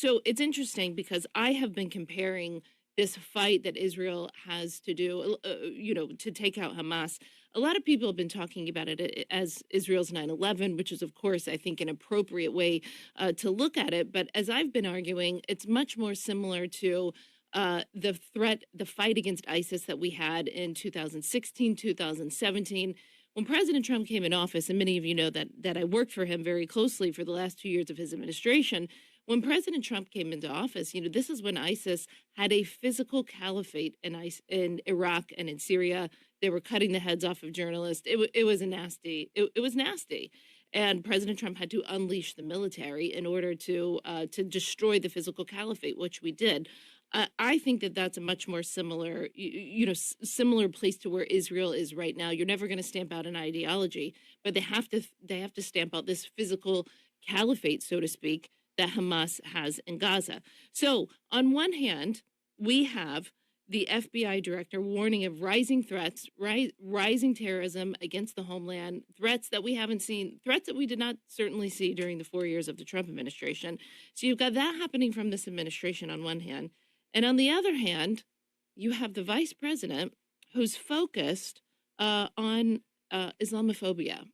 So it's interesting because I have been comparing this fight that Israel has to do, to take out Hamas. A lot of people have been talking about it as Israel's 9/11, which is, of course, I think an appropriate way to look at it. But as I've been arguing, it's much more similar to the fight against ISIS that we had in 2016, 2017. When President Trump came in office, and many of you know that I worked for him very closely for the last 2 years of his administration. When President Trump came into office, this is when ISIS had a physical caliphate in Iraq and in Syria. They were cutting the heads off of journalists. It was nasty. And President Trump had to unleash the military in order to destroy the physical caliphate, which we did. I think that that's a much more similar, similar place to where Israel is right now. You're never going to stamp out an ideology, but they have to stamp out this physical caliphate, so to speak, that Hamas has in Gaza. So on one hand, we have the FBI director warning of rising threats, rising terrorism against the homeland, threats that we haven't seen, threats that we did not certainly see during the 4 years of the Trump administration. So you've got that happening from this administration on one hand. And on the other hand, you have the vice president who's focused on Islamophobia.